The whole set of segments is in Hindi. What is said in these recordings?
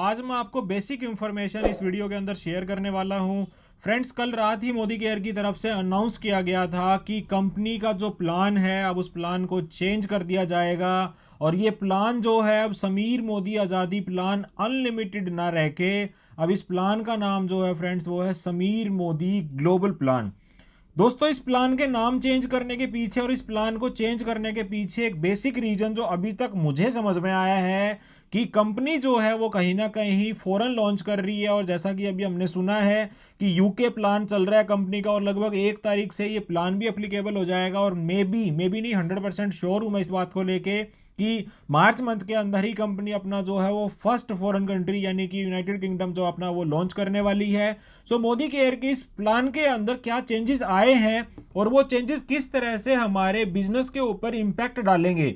आज मैं आपको बेसिक इंफॉर्मेशन इस वीडियो के अंदर शेयर करने वाला हूं। फ्रेंड्स, कल रात ही मोदी केयर की तरफ से अनाउंस किया गया था कि कंपनी का जो प्लान है अब उस प्लान को चेंज कर दिया जाएगा और ये प्लान जो है अब समीर मोदी आज़ादी प्लान अनलिमिटेड ना रह के अब इस प्लान का नाम जो है फ्रेंड्स वो है समीर मोदी ग्लोबल प्लान। दोस्तों, इस प्लान के नाम चेंज करने के पीछे और इस प्लान को चेंज करने के पीछे एक बेसिक रीजन जो अभी तक मुझे समझ में आया है कि कंपनी जो है वो कहीं ना कहीं फॉरेन लॉन्च कर रही है। और जैसा कि अभी हमने सुना है कि यूके प्लान चल रहा है कंपनी का और लगभग 1 तारीख से ये प्लान भी एप्लीकेबल हो जाएगा। और मे बी नहीं 100% श्योर हूं मैं इस बात को लेके कि मार्च मंथ के अंदर ही कंपनी अपना जो है वो फर्स्ट फॉरेन कंट्री यानी कि यूनाइटेड किंगडम जो अपना वो लॉन्च करने वाली है। सो मोदी केयर के इस प्लान के अंदर क्या चेंजेस आए हैं और वो चेंजेस किस तरह से हमारे बिजनेस के ऊपर इंपैक्ट डालेंगे,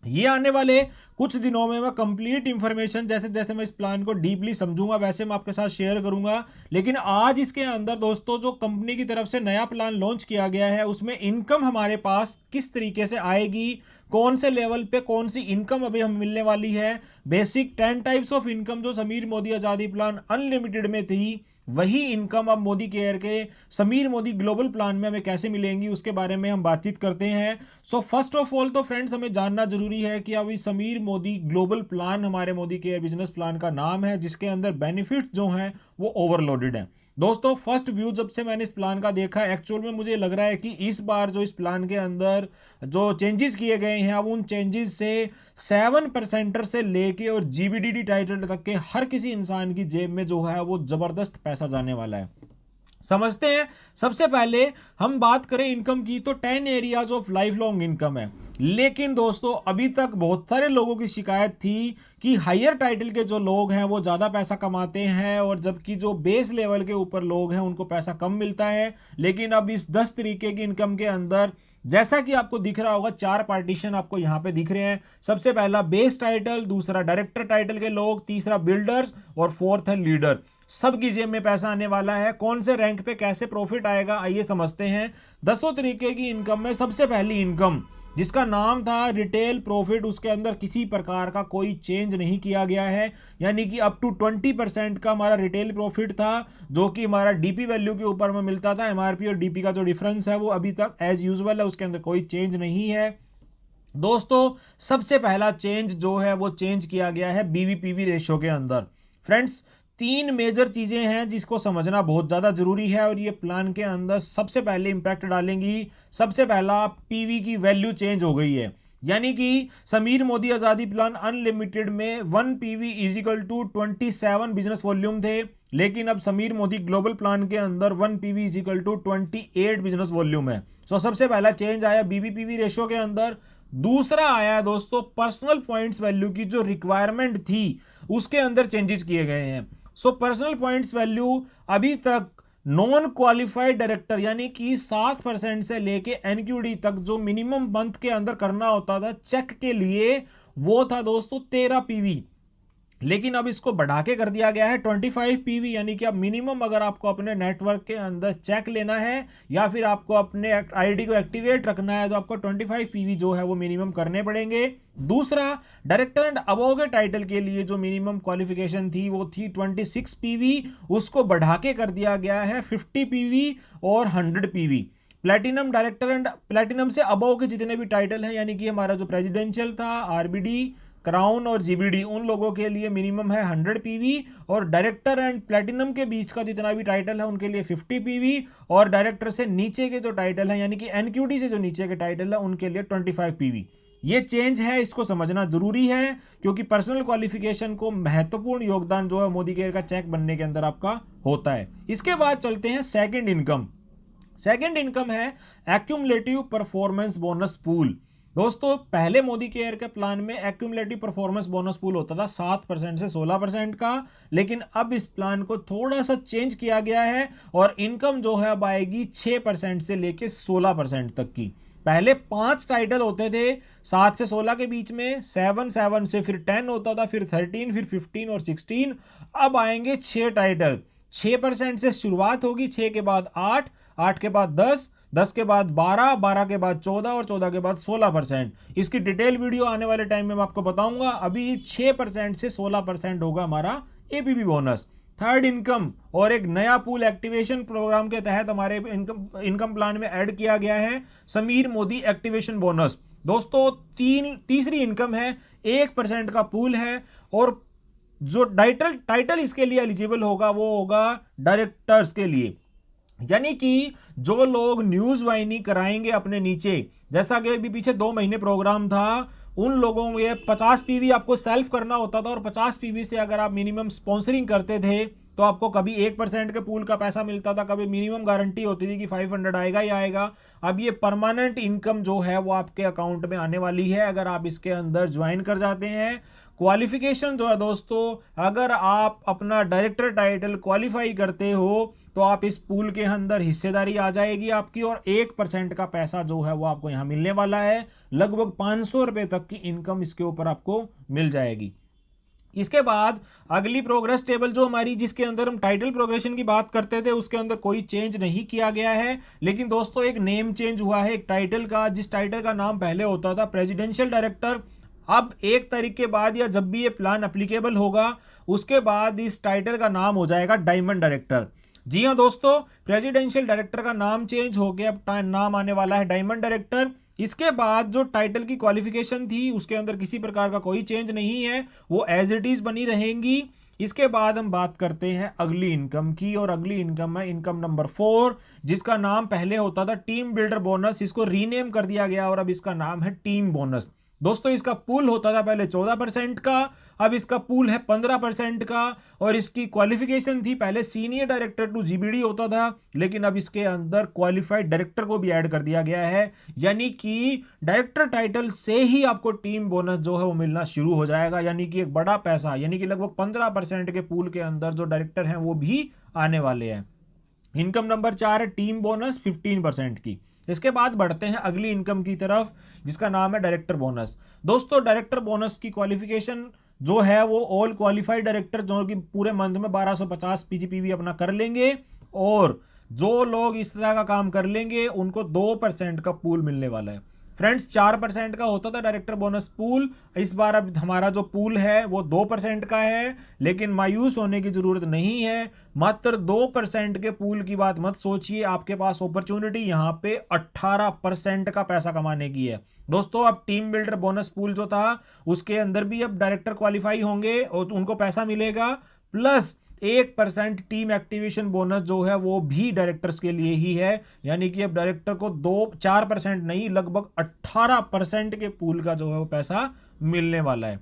ये आने वाले कुछ दिनों में मैं कंप्लीट इंफॉर्मेशन जैसे जैसे मैं इस प्लान को डीपली समझूंगा वैसे मैं आपके साथ शेयर करूंगा। लेकिन आज इसके अंदर दोस्तों जो कंपनी की तरफ से नया प्लान लॉन्च किया गया है उसमें इनकम हमारे पास किस तरीके से आएगी, कौन से लेवल पे कौन सी इनकम अभी हमें मिलने वाली है, बेसिक 10 टाइप्स ऑफ इनकम जो समीर मोदी आजादी प्लान अनलिमिटेड में थी वही इनकम अब मोदी केयर के समीर मोदी ग्लोबल प्लान में हमें कैसे मिलेंगी उसके बारे में हम बातचीत करते हैं। सो फर्स्ट ऑफ ऑल तो फ्रेंड्स हमें जानना जरूरी है कि अभी समीर मोदी ग्लोबल प्लान हमारे मोदी केयर बिजनेस प्लान का नाम है जिसके अंदर बेनिफिट्स जो हैं वो ओवरलोडेड हैं। दोस्तों, फर्स्ट व्यू जब से मैंने इस प्लान का देखा एक्चुअल में मुझे लग रहा है कि इस बार जो इस प्लान के अंदर जो चेंजेस किए गए हैं अब उन चेंजेस से 7% से लेके और जीबीडीटी टाइटल तक के हर किसी इंसान की जेब में जो है वो जबरदस्त पैसा जाने वाला है। समझते हैं। सबसे पहले हम बात करें इनकम की तो 10 areas of life long income है। लेकिन दोस्तों अभी तक बहुत सारे लोगों की शिकायत थी कि हायर टाइटल के जो लोग हैं वो ज़्यादा पैसा कमाते हैं और जबकि जो बेस लेवल के ऊपर लोग हैं उनको पैसा कम मिलता है। लेकिन अब इस 10 तरीके की इनकम के अंदर जैसा कि आपको दिख रहा होगा 4 पार्टीशन आपको यहां पे दिख रहे हैं। सबसे पहला बेस टाइटल, दूसरा डायरेक्टर टाइटल के लोग, तीसरा बिल्डर्स और फोर्थ है लीडर। सबकी जेब में पैसा आने वाला है। कौन से रैंक पे कैसे प्रॉफिट आएगा आइए समझते हैं। 10 तरीके की इनकम में सबसे पहली इनकम जिसका नाम था रिटेल प्रॉफिट, उसके अंदर किसी प्रकार का कोई चेंज नहीं किया गया है। यानी कि अप टू 20% का हमारा रिटेल प्रॉफिट था जो कि हमारा डीपी वैल्यू के ऊपर में मिलता था। एमआरपी और डीपी का जो डिफरेंस है वो अभी तक एज यूजुअल है, उसके अंदर कोई चेंज नहीं है। दोस्तों, सबसे पहला चेंज जो है वो चेंज किया गया है बीवीपीवी रेशियो के अंदर। फ्रेंड्स, 3 मेजर चीजें हैं जिसको समझना बहुत ज्यादा जरूरी है और ये प्लान के अंदर सबसे पहले इंपैक्ट डालेंगी। सबसे पहला, पीवी की वैल्यू चेंज हो गई है। यानी कि समीर मोदी आजादी प्लान अनलिमिटेड में 1 PV is equal to 27 business volume थे, लेकिन अब समीर मोदी ग्लोबल प्लान के अंदर 1 PV is equal to 28 business volume है। सो सबसे पहला चेंज आया बीबीपीवी रेशियो के अंदर। दूसरा आया दोस्तों पर्सनल पॉइंट्स वैल्यू की जो रिक्वायरमेंट थी उसके अंदर चेंजेस किए गए हैं। सो पर्सनल पॉइंट्स वैल्यू अभी तक नॉन क्वालिफाइड डायरेक्टर यानी कि 7% से लेके एनक्यूडी तक जो मिनिमम मंथ के अंदर करना होता था चेक के लिए वो था दोस्तों 13 पीवी, लेकिन अब इसको बढ़ा के कर दिया गया है 25 पीवी। यानी कि अब मिनिमम अगर आपको अपने नेटवर्क के अंदर चेक लेना है या फिर आपको अपने आईडी को एक्टिवेट रखना है तो आपको 25 पीवी जो है वो मिनिमम करने पड़ेंगे। दूसरा, डायरेक्टर एंड अबव के टाइटल के लिए जो मिनिमम क्वालिफिकेशन थी वो थी 26 पीवी, उसको बढ़ा के कर दिया गया है 50 पीवी और 100 PV. Platinum director and platinum से अबव के जितने भी टाइटल हैं यानी कि हमारा जो प्रेसिडेंशियल था, आरबीडी, क्राउन और जीबीडी, उन लोगों के लिए मिनिमम है 100 पीवी और डायरेक्टर एंड प्लेटिनम के बीच का जितना भी टाइटल है उनके लिए 50 पीवी और डायरेक्टर से नीचे के जो टाइटल है यानी कि एनक्यूडी से जो नीचे के टाइटल है उनके लिए 25 पीवी। ये चेंज है, इसको समझना जरूरी है क्योंकि पर्सनल क्वालिफिकेशन को महत्वपूर्ण योगदान जो है मोदी केयर का चेक बनने के अंदर आपका होता है। इसके बाद चलते हैं सेकंड इनकम। सेकंड इनकम है एक्यूमुलेटिव परफॉर्मेंस बोनस पूल। दोस्तों, पहले मोदी केयर के प्लान में एक्यूमुलेटिव परफॉर्मेंस बोनस पूल होता था 7% से 16% का, लेकिन अब इस प्लान को थोड़ा सा चेंज किया गया है और इनकम जो है अब आएगी 6% से लेके 16% तक की। पहले 5 टाइटल होते थे 7 से 16 के बीच में, 7 से फिर 10 होता था, फिर 13, फिर 15 और 16। अब आएंगे 6 टाइटल, 6% से शुरुआत होगी, 6 के बाद 8, 8 के बाद 10, 10 के बाद 12, 12 के बाद 14 और 14 के बाद 16%। इसकी डिटेल वीडियो आने वाले टाइम में मैं आपको बताऊंगा। अभी 6% से 16% होगा हमारा एपीपी बोनस। थर्ड इनकम और एक नया पूल एक्टिवेशन प्रोग्राम के तहत हमारे इनकम प्लान में ऐड किया गया है समीर मोदी एक्टिवेशन बोनस। दोस्तों तीसरी इनकम है 1% का पूल है, और जो टाइटल इसके लिए एलिजिबल होगा वो होगा डायरेक्टर्स के लिए। यानी कि जो लोग न्यूज वाहिनी कराएंगे अपने नीचे, जैसा कि अभी पीछे 2 महीने प्रोग्राम था, उन लोगों में 50 पीवी आपको सेल्फ करना होता था, और 50 पीवी से अगर आप मिनिमम स्पॉन्सरिंग करते थे तो आपको कभी 1% के पूल का पैसा मिलता था, कभी मिनिमम गारंटी होती थी कि 500 आएगा ही आएगा। अब ये परमानेंट इनकम जो है वो आपके अकाउंट में आने वाली है अगर आप इसके अंदर ज्वाइन कर जाते हैं। क्वालिफिकेशन जो है दोस्तों, अगर आप अपना डायरेक्टर टाइटल क्वालिफाई करते हो तो आप इस पूल के अंदर हिस्सेदारी आ जाएगी आपकी, और 1% का पैसा जो है वो आपको यहां मिलने वाला है। लगभग 500 रुपए तक की इनकम इसके ऊपर आपको मिल जाएगी। इसके बाद अगली प्रोग्रेस टेबल जो हमारी, जिसके अंदर हम टाइटल प्रोग्रेशन की बात करते थे, उसके अंदर कोई चेंज नहीं किया गया है, लेकिन दोस्तों एक नेम चेंज हुआ है एक टाइटल का। जिस टाइटल का नाम पहले होता था प्रेसिडेंशियल डायरेक्टर, अब 1 तारीख के बाद या जब भी ये प्लान एप्लीकेबल होगा उसके बाद इस टाइटल का नाम हो जाएगा डायमंड डायरेक्टर। जी हां दोस्तों, प्रेसिडेंशियल डायरेक्टर का नाम चेंज हो गया, अब नाम आने वाला है डायमंड डायरेक्टर। इसके बाद जो टाइटल की क्वालिफिकेशन थी उसके अंदर किसी प्रकार का कोई चेंज नहीं है, वो एज इट इज बनी रहेंगी। इसके बाद हम बात करते हैं अगली इनकम की, और अगली इनकम है इनकम नंबर 4, जिसका नाम पहले होता था टीम बिल्डर बोनस। इसको रीनेम कर दिया गया और अब इसका नाम है टीम बोनस। दोस्तों इसका पूल होता था पहले 14% का, अब इसका पूल है 15% का, और इसकी क्वालिफिकेशन थी पहले सीनियर डायरेक्टर टू जीबीडी होता था, लेकिन अब इसके अंदर क्वालिफाइड डायरेक्टर को भी ऐड कर दिया गया है। यानी कि डायरेक्टर टाइटल से ही आपको टीम बोनस जो है वो मिलना शुरू हो जाएगा, यानी कि एक बड़ा पैसा, यानी कि लगभग 15% के पूल के अंदर जो डायरेक्टर हैं वो भी आने वाले हैं। इनकम नंबर 4 है टीम बोनस 15% की। इसके बाद बढ़ते हैं अगली इनकम की तरफ, जिसका नाम है डायरेक्टर बोनस। दोस्तों डायरेक्टर बोनस की क्वालिफिकेशन जो है वो ऑल क्वालिफाइड डायरेक्टर जो कि पूरे मंथ में 1250 पीजीपीवी अपना कर लेंगे, और जो लोग इस तरह का काम कर लेंगे उनको 2% का पूल मिलने वाला है। फ्रेंड्स 4% का होता था डायरेक्टर बोनस पूल, इस बार अब हमारा जो पूल है वो 2% का है, लेकिन मायूस होने की जरूरत नहीं है। मात्र 2% के पूल की बात मत सोचिए, आपके पास अपॉर्चुनिटी यहां पे 18% का पैसा कमाने की है। दोस्तों अब टीम बिल्डर बोनस पूल जो था उसके अंदर भी अब डायरेक्टर क्वालिफाई होंगे और उनको पैसा मिलेगा, प्लस 1% टीम एक्टिवेशन बोनस जो है वो भी डायरेक्टर्स के लिए ही है। यानी कि अब डायरेक्टर को 4% नहीं, लगभग 18% के पूल का जो है वो पैसा मिलने वाला है।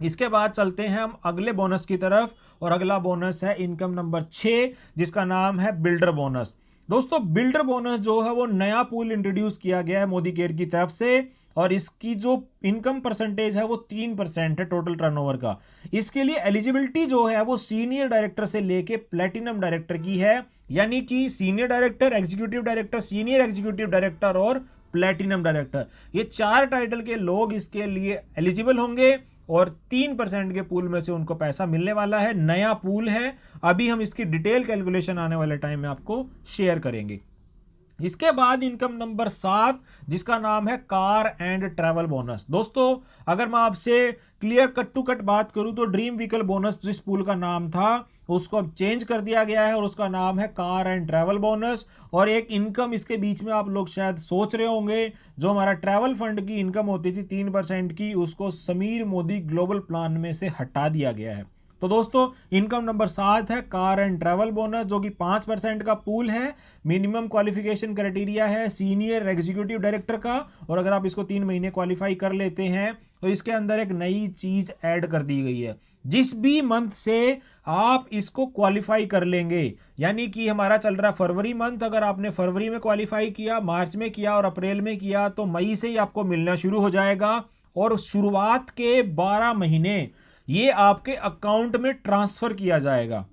इसके बाद चलते हैं हम अगले बोनस की तरफ, और अगला बोनस है इनकम नंबर 6, जिसका नाम है बिल्डर बोनस। दोस्तों बिल्डर बोनस जो है वो नया पूल इंट्रोड्यूस किया गया है मोदी केयर की तरफ से, और इसकी जो इनकम परसेंटेज है वो 3% है टोटल टर्नओवर का। इसके लिए एलिजिबिलिटी जो है वो सीनियर डायरेक्टर से लेके प्लेटिनम डायरेक्टर की है, यानी कि senior director, executive director, senior executive director और प्लेटिनम डायरेक्टर, ये 4 टाइटल के लोग इसके लिए एलिजिबल होंगे, और 3% के पूल में से उनको पैसा मिलने वाला है। नया पूल है, अभी हम इसकी डिटेल कैलकुलेशन आने वाले टाइम में आपको शेयर करेंगे। इसके बाद इनकम नंबर 7, जिसका नाम है कार एंड ट्रैवल बोनस। दोस्तों अगर मैं आपसे क्लियर कट टू कट बात करूं तो ड्रीम व्हीकल बोनस जिस पूल का नाम था उसको अब चेंज कर दिया गया है और उसका नाम है कार एंड ट्रैवल बोनस। और एक इनकम इसके बीच में आप लोग शायद सोच रहे होंगे, जो हमारा ट्रैवल फंड की इनकम होती थी 3% की, उसको समीर मोदी ग्लोबल प्लान में से हटा दिया गया है। तो दोस्तों इनकम नंबर 7 है कार एंड ट्रैवल बोनस, जो कि 5% का पूल है। मिनिमम क्वालिफिकेशन क्राइटेरिया है सीनियर एग्जीक्यूटिव डायरेक्टर का, और अगर आप इसको 3 महीने क्वालिफाई कर लेते हैं तो इसके अंदर एक नई चीज ऐड कर दी गई है। जिस भी मंथ से आप इसको क्वालिफाई कर लेंगे, यानी कि हमारा चल रहा फरवरी मंथ, अगर आपने फरवरी में क्वालिफाई किया, मार्च में किया और अप्रैल में किया, तो मई से ही आपको मिलना शुरू हो जाएगा। और शुरुआत के 12 महीने ये आपके अकाउंट में ट्रांसफर किया जाएगा।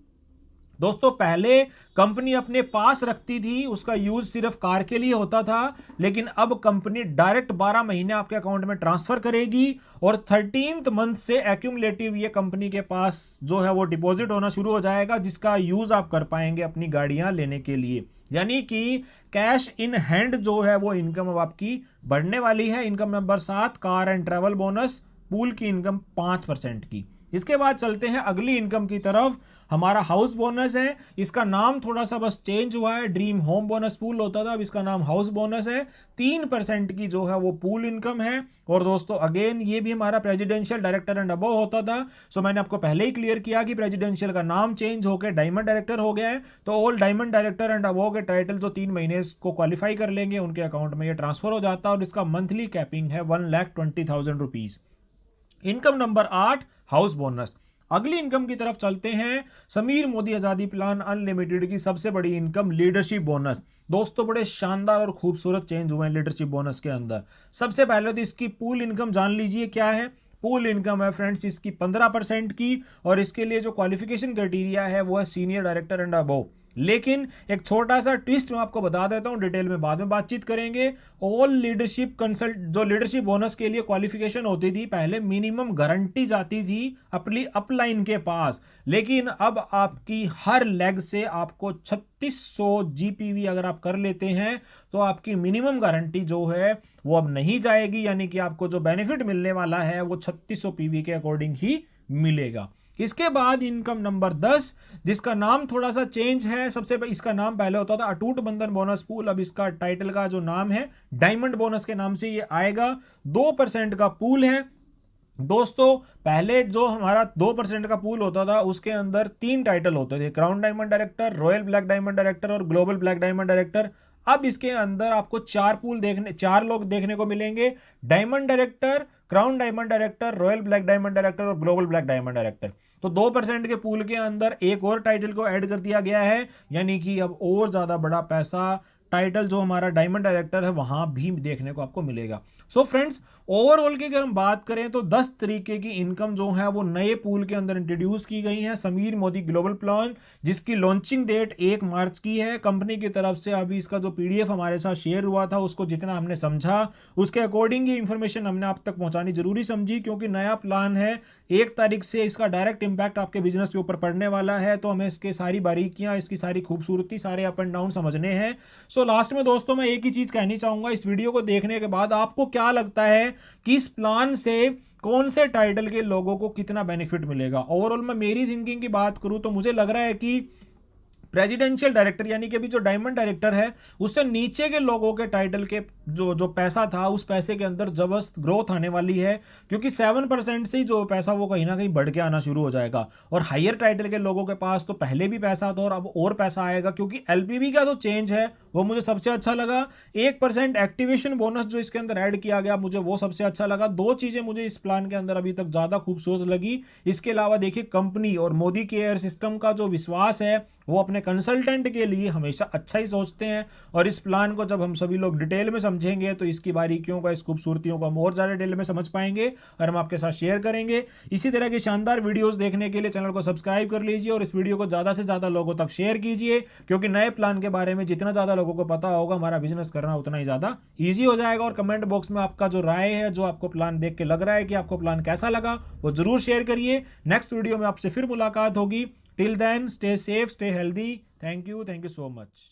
दोस्तों पहले कंपनी अपने पास रखती थी, उसका यूज सिर्फ कार के लिए होता था, लेकिन अब कंपनी डायरेक्ट 12 महीने आपके अकाउंट में ट्रांसफर करेगी और 13th मंथ से एक्यूमुलेटिव ये कंपनी के पास जो है वो डिपॉजिट होना शुरू हो जाएगा, जिसका यूज आप कर पाएंगे अपनी गाड़ियां लेने के लिए। यानी कि कैश इन हैंड जो है वो इनकम अब आपकी बढ़ने वाली है। Income number 7, car and travel bonus, pool की इनकम 5% की। इसके बाद चलते हैं अगली इनकम की तरफ। हमारा हाउस बोनस है, इसका नाम थोड़ा सा बस चेंज हुआ है, ड्रीम होम बोनस पूल होता था, अब इसका नाम हाउस बोनस है। 3% की जो है वो पूल इनकम है। और दोस्तों अगेन ये भी हमारा प्रेसिडेंशियल डायरेक्टर एंड अबव होता था। सो मैंने आपको पहले ही क्लियर किया कि प्रेसिडेंशियल का नाम चेंज होकर डायमंड डायरेक्टर हो गया है। तो all diamond director and above के टाइटल जो 3 महीने को क्वालिफाई कर लेंगे उनके अकाउंट में ये ट्रांसफर हो जाता है और इसका मंथली कैपिंग है 1,20,000 rupees. Income number 8, house bonus. अगली इनकम की तरफ चलते हैं। समीर मोदी आजादी प्लान अनलिमिटेड की सबसे बड़ी इनकम लीडरशिप बोनस। दोस्तों बड़े शानदार और खूबसूरत चेंज हुए हैं लीडरशिप बोनस के अंदर। सबसे पहले तो इसकी पूल इनकम जान लीजिए क्या है। पूल इनकम है फ्रेंड्स इसकी 15% की और इसके लिए जो क्वालिफिकेशन क्राइटेरिया है वो है सीनियर डायरेक्टर एंड अबव। लेकिन एक छोटा सा ट्विस्ट मैं आपको बता देता हूं, डिटेल में बाद में बातचीत करेंगे। ऑल लीडरशिप कंसल्ट जो लीडरशिप बोनस के लिए क्वालिफिकेशन होती थी, पहले मिनिमम गारंटी जाती थी अपनी अपलाइन के पास, लेकिन अब आपकी हर लेग से आपको 3600 जीपीवी अगर आप कर लेते हैं तो आपकी मिनिमम गारंटी जो है वो अब नहीं जाएगी। यानी कि आपको जो बेनिफिट मिलने वाला है वो 3600 पीवी के अकॉर्डिंग ही मिलेगा। इसके बाद इनकम नंबर 10, जिसका नाम थोड़ा सा चेंज है। सबसे इसका नाम पहले होता था अटूट बंधन बोनस पूल, अब इसका टाइटल का जो नाम है डायमंड बोनस के नाम से ये आएगा। 2% का पूल है। दोस्तों पहले जो हमारा 2% का पूल होता था उसके अंदर 3 टाइटल होते थे, crown diamond director, royal black diamond director और ग्लोबल ब्लैक डायमंड डायरेक्टर। अब इसके अंदर आपको 4 लोग देखने को मिलेंगे, diamond director, crown diamond director, royal black diamond director और ग्लोबल ब्लैक डायमंड डायरेक्टर। तो 2% के पूल के अंदर एक और टाइटल को ऐड कर दिया गया है, यानी कि अब और ज्यादा बड़ा पैसा टाइटल जो हमारा डायमंड डायरेक्टर है वहां भी देखने को आपको मिलेगा। सो फ्रेंड्स ओवरऑल की अगर हम बात करें तो 10 तरीके की इनकम जो है वो नए पूल के अंदर इंट्रोड्यूस की गई है। समीर मोदी ग्लोबल प्लान जिसकी लॉन्चिंग डेट 1 मार्च की है कंपनी की तरफ से। अभी इसका जो पीडीएफ हमारे साथ शेयर हुआ था उसको जितना हमने समझा उसके अकॉर्डिंग ये इंफॉर्मेशन हमने आप तक पहुंचानी जरूरी समझी, क्योंकि नया प्लान है, 1 तारीख से इसका डायरेक्ट इंपैक्ट आपके बिजनेस के ऊपर पड़ने वाला है। तो हमें इसके सारी बारीकियां, इसकी सारी खूबसूरती, सारे अप एंड डाउन समझने हैं। सो लास्ट में दोस्तों मैं एक ही चीज कहनी चाहूंगा, इस वीडियो को देखने के बाद आपको क्या लगता है कि इस प्लान से कौन से टाइटल के लोगों को कितना बेनिफिट मिलेगा। ओवरऑल मैं मेरी थिंकिंग की बात करूं तो मुझे लग रहा है कि प्रेसिडेंशियल डायरेक्टर यानी कि अभी जो डायमंड डायरेक्टर है उससे नीचे के लोगों के टाइटल के जो पैसा था उस पैसे के अंदर जबरदस्त ग्रोथ आने वाली है, क्योंकि 7% से ही जो पैसा वो कहीं ना कहीं बढ़ के आना शुरू हो जाएगा। और हायर टाइटल के लोगों के पास तो पहले भी पैसा था और अब और पैसा आएगा, क्योंकि एलपीवी का जो चेंज है वो मुझे सबसे अच्छा लगा। 1% एक्टिवेशन बोनस जो इसके अंदर ऐड किया गया मुझे वो सबसे अच्छा लगा। 2 चीजें मुझे इस प्लान के अंदर अभी तक ज्यादा खूबसूरत लगी। इसके अलावा देखिए कंपनी और मोदी केयर सिस्टम का जो विश्वास है वो अपने कंसल्टेंट के लिए हमेशा अच्छा ही सोचते हैं। और इस प्लान को जब हम सभी लोग डिटेल में समझेंगे तो इसकी बारीकियों का, इस खूबसूरतियों को हम और ज्यादा डिटेल में समझ पाएंगे और हम आपके साथ शेयर करेंगे। इसी तरह की शानदार वीडियोस देखने के लिए चैनल को सब्सक्राइब कर लीजिए और इस वीडियो को ज्यादा से ज्यादा लोगों तक शेयर कीजिए, क्योंकि नए प्लान के बारे में जितना ज्यादा लोगों को पता होगा हमारा बिजनेस करना उतना ही ज्यादा ईजी हो जाएगा। और कमेंट बॉक्स में आपका जो राय है, जो आपको प्लान देख के लग रहा है कि आपको प्लान कैसा लगा, वो जरूर शेयर करिए। नेक्स्ट वीडियो में आपसे फिर मुलाकात होगी। Till then, stay safe, stay healthy. Thank you so much.